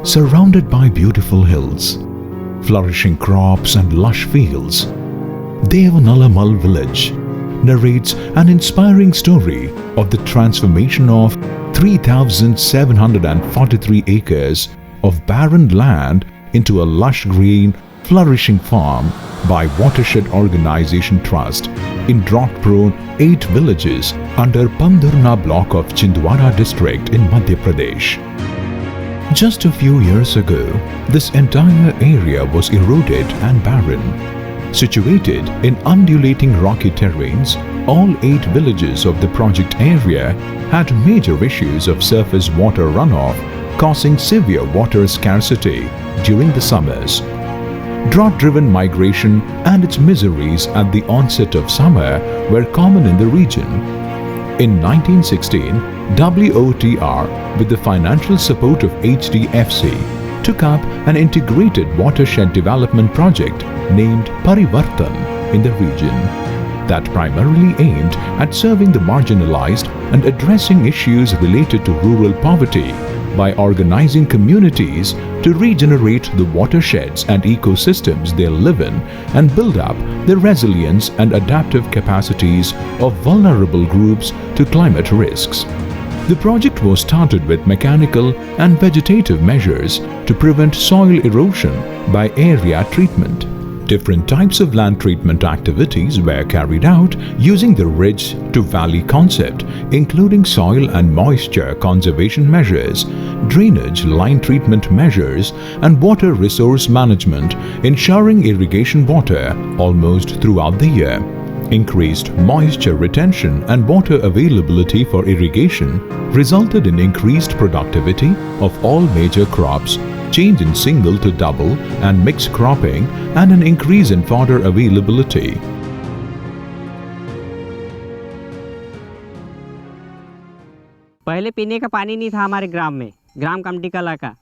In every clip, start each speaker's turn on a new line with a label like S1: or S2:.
S1: surrounded by beautiful hills, flourishing crops and lush fields. Devanalamal village narrates an inspiring story of the transformation of 3,743 acres of barren land into a lush green, flourishing farm by Watershed Organization Trust in drought-prone 8 villages under Pandurna block of Chhindwara district in Madhya Pradesh. Just a few years ago, this entire area was eroded and barren. Situated in undulating rocky terrains, all 8 villages of the project area had major issues of surface water runoff, causing severe water scarcity during the summers. Drought-driven migration and its miseries at the onset of summer were common in the region. In 1916, WOTR, with the financial support of Hdfc, took up an integrated watershed development project named Parivartan in the region that primarily aimed at serving the marginalized and addressing issues related to rural poverty by organizing communities to regenerate the watersheds and ecosystems they live in and build up the resilience and adaptive capacities of vulnerable groups to climate risks. The project was started with mechanical and vegetative measures to prevent soil erosion by area treatment. Different types of land treatment activities were carried out using the ridge to valley concept, including soil and moisture conservation measures, drainage line treatment measures, and water resource management, ensuring irrigation water almost throughout the year. Increased moisture retention and water availability for irrigation resulted in increased productivity of all major crops, change in single to double and mixed cropping, and an increase in fodder availability.
S2: पहले पीने का पानी नहीं था हमारे ग्राम में, ग्राम committee कला का,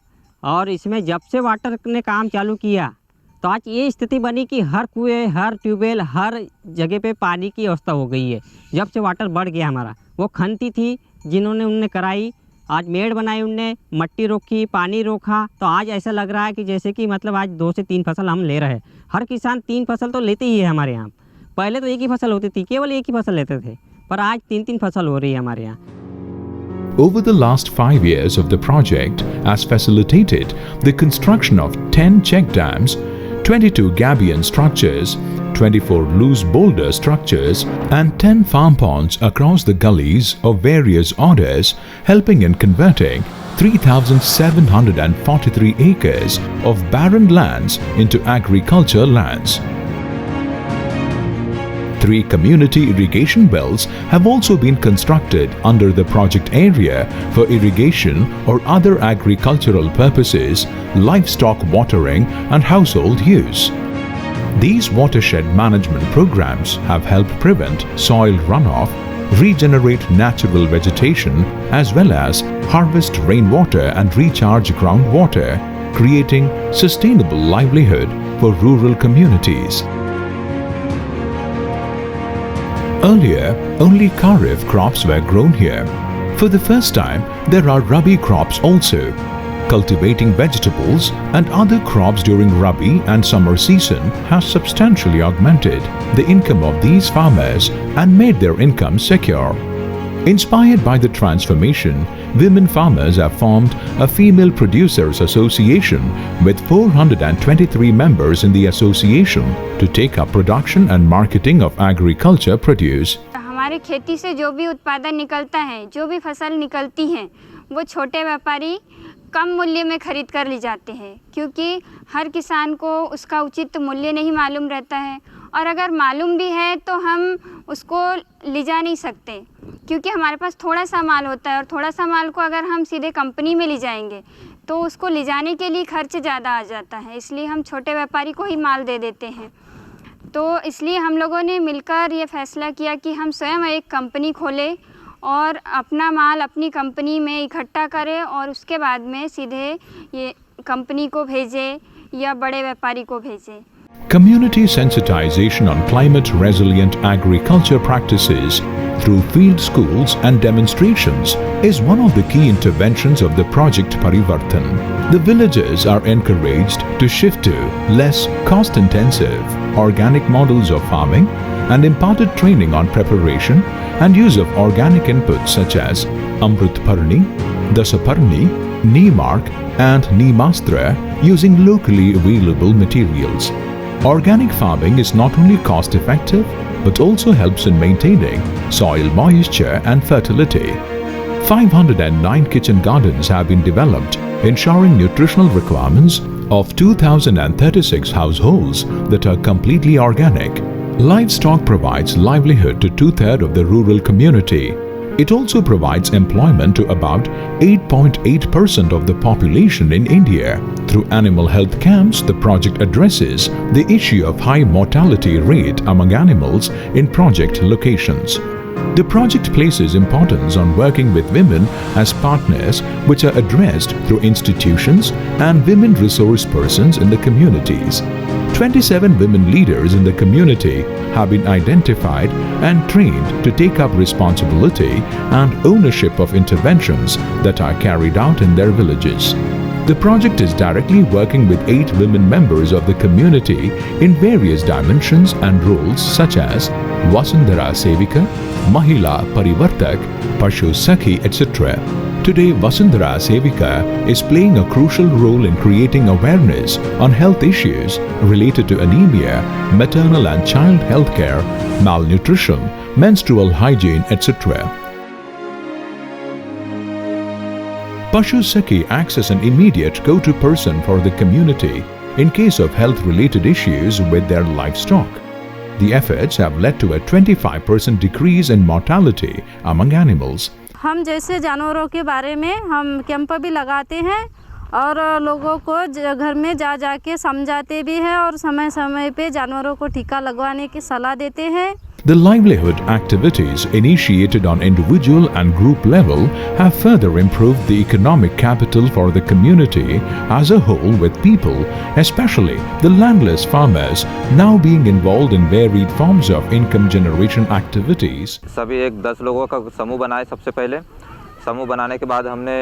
S2: और इसमें जब से वाटर ने काम चालू किया तो आज ये स्थिति बनी कि हर कुएं, हर ट्यूबवेल, हर जगह पे पानी की व्यवस्था हो गई है। जब से वाटर बढ़ गया हमारा, वो खनती थी जिन्होंने उनने कराई, आज मेड़ बनाई, उनने मट्टी रोकी, पानी रोका, तो आज ऐसा लग रहा है कि जैसे कि मतलब आज 2 से 3 फसल हम ले रहे हैं। हर किसान 3 फसल तो लेते ही है हमारे यहाँ। पहले तो एक ही फसल होती थी, केवल एक ही फसल लेते थे, पर आज 3-3 फसल हो रही है हमारे यहाँ।
S1: Over the last 5 years of the project has facilitated the construction of 10 check dams, 22 gabion structures, 24 loose boulder structures, and 10 farm ponds across the gullies of various orders, helping in converting 3,743 acres of barren lands into agriculture lands. 3 community irrigation wells have also been constructed under the project area for irrigation or other agricultural purposes, livestock watering and household use. These watershed management programs have helped prevent soil runoff, regenerate natural vegetation, as well as harvest rainwater and recharge groundwater, creating sustainable livelihood for rural communities. Earlier, only kharif crops were grown here. For the first time, there are rabi crops also. Cultivating vegetables and other crops during rabi and summer season has substantially augmented the income of these farmers and made their income secure. Inspired by the transformation, women farmers have formed a Female Producers Association with 423 members in the association to take up production and marketing of agriculture produce.
S3: हमारे खेती से जो भी उत्पादन निकलता है, जो भी फसल निकलती हैं, वो छोटे व्यापारी कम मूल्य में खरीद कर ले जाते हैं, क्योंकि हर किसान को उसका उचित मूल्य नहीं मालूम रहता है, और अगर मालूम भी है तो हम उसको ले जा नहीं सकते, क्योंकि हमारे पास थोड़ा सा माल होता है, और थोड़ा सा माल को अगर हम सीधे कंपनी में ले जाएंगे तो उसको ले जाने के लिए खर्च ज़्यादा आ जाता है, इसलिए हम छोटे व्यापारी को ही माल दे देते हैं। तो इसलिए हम लोगों ने मिलकर ये फैसला किया कि हम स्वयं एक कंपनी खोलें और अपना माल अपनी कंपनी में इकट्ठा करें और उसके बाद में सीधे ये कंपनी को भेजें या बड़े व्यापारी को भेजें।
S1: Community sensitization on climate resilient agriculture practices through field schools and demonstrations is one of the key interventions of the project Parivartan. The villagers are encouraged to shift to less cost-intensive organic models of farming and imparted training on preparation and use of organic inputs such as Amrut Parni, Dasaparni, Neemark and Neemastra using locally available materials. Organic farming is not only cost-effective but also helps in maintaining soil moisture and fertility. 509 kitchen gardens have been developed, ensuring nutritional requirements of 2,036 households that are completely organic. Livestock provides livelihood to 2/3 of the rural community. It also provides employment to about 8.8% of the population in India. Through animal health camps, the project addresses the issue of high mortality rate among animals in project locations. The project places importance on working with women as partners, which are addressed through institutions and women resource persons in the communities. 27 women leaders in the community have been identified and trained to take up responsibility and ownership of interventions that are carried out in their villages. The project is directly working with 8 women members of the community in various dimensions and roles such as Vasundhara Sevika, Mahila Parivartak, Pashu Sakhi, etc. Today, Vasundhara Sevika is playing a crucial role in creating awareness on health issues related to anemia, maternal and child health care, malnutrition, menstrual hygiene, etc. Pashu Sakhi acts as an immediate go-to person for the community in case of health-related issues with their livestock. The efforts have led to a 25% decrease in mortality among animals.
S4: हम जैसे जानवरों के बारे में हम camp भी लगाते हैं और लोगों को घर में जा के समझाते भी हैं और समय समय पे जानवरों को टीका लगवाने की सलाह देते हैं.
S1: The livelihood activities initiated on individual and group level have further improved the economic capital for the community as a whole, with people, especially the landless farmers, now being involved in varied forms of income generation activities.
S5: सभी एक 10 लोगों का समूह बनाए. सबसे पहले समूह बनाने के बाद हमने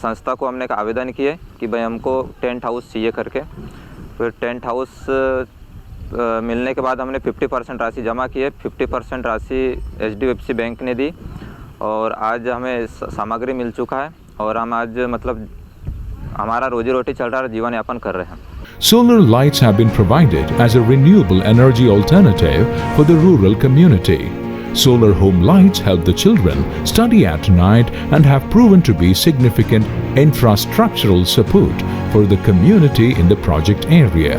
S5: संस्था को हमने एक आवेदन किए कि भाई हमको टेंट हाउस चाहिए करके. फिर टेंट हाउस मिलने के बाद हमने 50% राशि जमा किए. 50% राशि Hdfc बैंक ने दी और आज हमें सामग्री मिल चुका है और हम आज मतलब हमारा रोजी रोटी चल रहा है, जीवन यापन कर रहे हैं.
S1: Solar lights have been provided as a renewable energy alternative for the rural community. Solar home lights help the children study at night and have proven to be significant infrastructural support for the community in the project area.